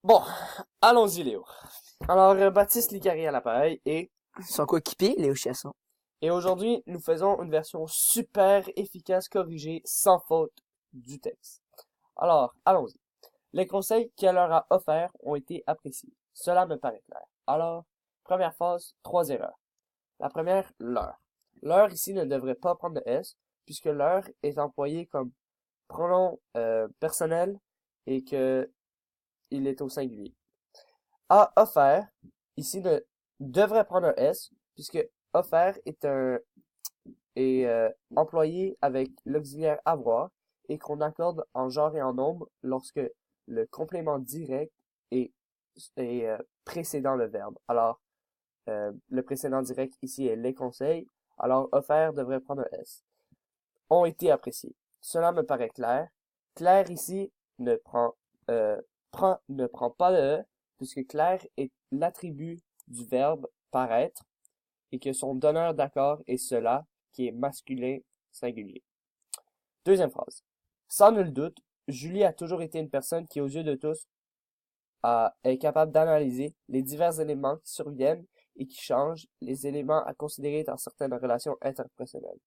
Bon, allons-y Léo. Alors, Baptiste Licari à l'appareil Son coéquipier, Léo Chiasson. et aujourd'hui, nous faisons une version super efficace corrigée sans faute du texte. Alors, allons-y. Les conseils qu'elle leur a offerts ont été appréciés. Cela me paraît clair. Alors, première phase, 3 erreurs. La première, l'heure. L'heure ici ne devrait pas prendre de S, puisque l'heure est employée comme pronom personnel et que il est au singulier. A offert, ici ne devrait prendre un S, puisque offert est employé avec l'auxiliaire avoir et qu'on accorde en genre et en nombre lorsque le complément direct est, est précédant le verbe. Alors, le précédent direct ici est les conseils, alors offert devrait prendre un S. Ont été appréciés. Cela me paraît clair. Clair ici euh, ne prend pas de E, puisque clair est l'attribut du verbe paraître et que son donneur d'accord est cela, qui est masculin singulier. Deuxième phrase. Sans nul doute, Julie a toujours été une personne qui, aux yeux de tous, est capable d'analyser les divers éléments qui surviennent et qui changent, les éléments à considérer dans certaines relations interpersonnelles.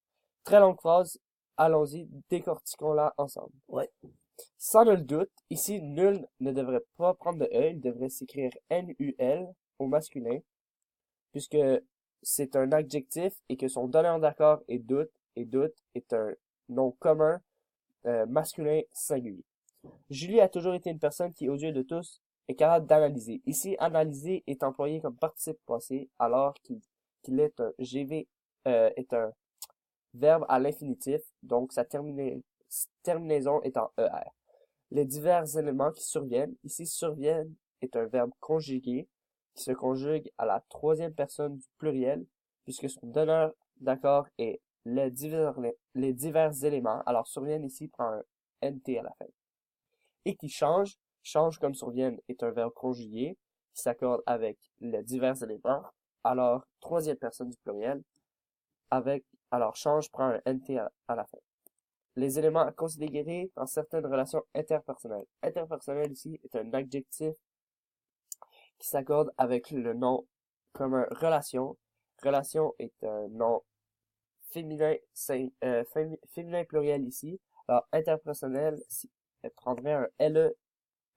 Très longue phrase, allons-y, décortiquons-la ensemble. Ouais. Sans nul doute, ici, nul ne devrait pas prendre de E, il devrait s'écrire N-U-L au masculin, puisque c'est un adjectif et que son donneur d'accord est doute, et doute est un nom commun masculin singulier. Julie a toujours été une personne qui, aux yeux de tous, est capable d'analyser. Ici, analyser est employé comme participe passé, alors qu'il est un GV, est un verbe à l'infinitif, donc sa terminaison est en ER. Les divers éléments qui surviennent, ici surviennent est un verbe conjugué qui se conjugue à la troisième personne du pluriel, puisque son donneur d'accord est les divers éléments, alors surviennent ici prend un NT à la fin. Et qui change, change comme surviennent est un verbe conjugué qui s'accorde avec les divers éléments, alors troisième personne du pluriel, alors change prend un NT à la fin. Les éléments à considérer dans certaines relations interpersonnelles. Interpersonnel ici est un adjectif qui s'accorde avec le nom comme un relation. Relation est un nom féminin, féminin pluriel ici. Alors interpersonnel prendrait un LE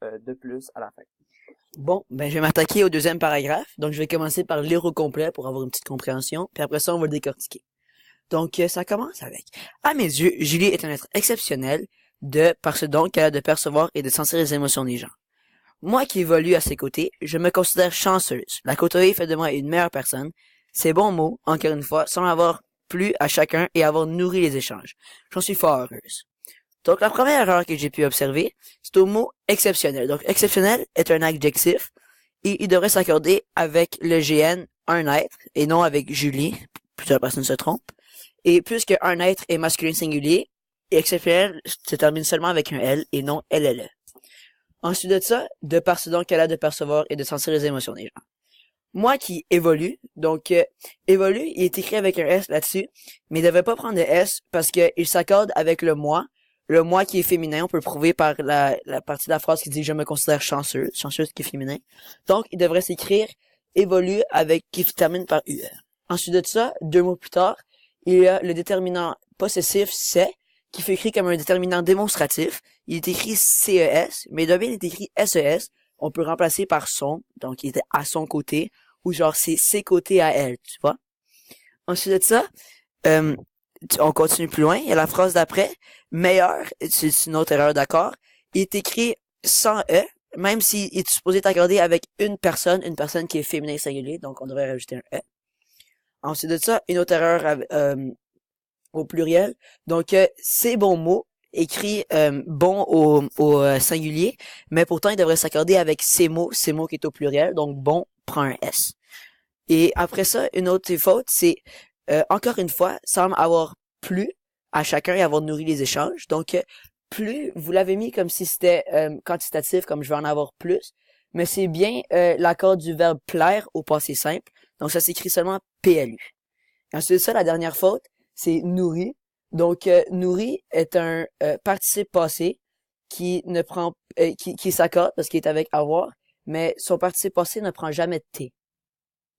de plus à la fin. Bon, ben je vais m'attaquer au deuxième paragraphe. Donc je vais commencer par lire au complet pour avoir une petite compréhension. Puis après ça, on va le décortiquer. Donc ça commence avec: à mes yeux, Julie est un être exceptionnel par ce don qu'elle a de percevoir et de sentir les émotions des gens. Moi qui évolue à ses côtés, je me considère chanceuse. La côtoyer fait de moi une meilleure personne. Ces bons mots, encore une fois, semblent avoir plu à chacun et avoir nourri les échanges. J'en suis fort heureuse. Donc la première erreur que j'ai pu observer, c'est au mot exceptionnel. Donc exceptionnel est un adjectif et il devrait s'accorder avec le GN, un être, et non avec Julie. Plusieurs personnes se trompent. Et puisque un être est masculin singulier, exceptionnel se termine seulement avec un L et non LLE. Ensuite de ça, de par ce don qu'elle a de percevoir et de sentir les émotions des gens. Moi qui évolue, donc évolue, il est écrit avec un S là-dessus, mais il devrait pas prendre de S parce que il s'accorde avec le moi qui est féminin, on peut le prouver par la partie de la phrase qui dit je me considère chanceuse qui est féminin. Donc il devrait s'écrire évolue avec qui se termine par UR. Ensuite de ça, 2 mots plus tard, il y a le déterminant possessif c'est qui fait écrit comme un déterminant démonstratif. Il est écrit CES, mais il est écrit SES. On peut remplacer par son, donc il était à son côté, ou genre c'est ses côtés à elle, tu vois. Ensuite de ça, on continue plus loin, il y a la phrase d'après, meilleur, c'est une autre erreur d'accord, il est écrit sans E, même s'il est supposé t'accorder avec une personne qui est féminin singulier, donc on devrait rajouter un E. Ensuite de ça, une autre erreur au pluriel, donc ces bons mots, écrit bon au singulier, mais pourtant il devrait s'accorder avec ces mots qui est au pluriel, donc bon prend un S. Et après ça, une autre faute, c'est encore une fois, semble avoir plu à chacun et avoir nourri les échanges. Donc plus, vous l'avez mis comme si c'était quantitatif, comme je vais en avoir plus, mais c'est bien l'accord du verbe plaire au passé simple, donc ça s'écrit seulement PLU. Ensuite de ça, la dernière faute, c'est nourri. Donc nourri est un participe passé qui ne prend qui s'accorde parce qu'il est avec avoir mais son participe passé ne prend jamais de T.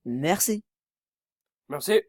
Merci. Merci.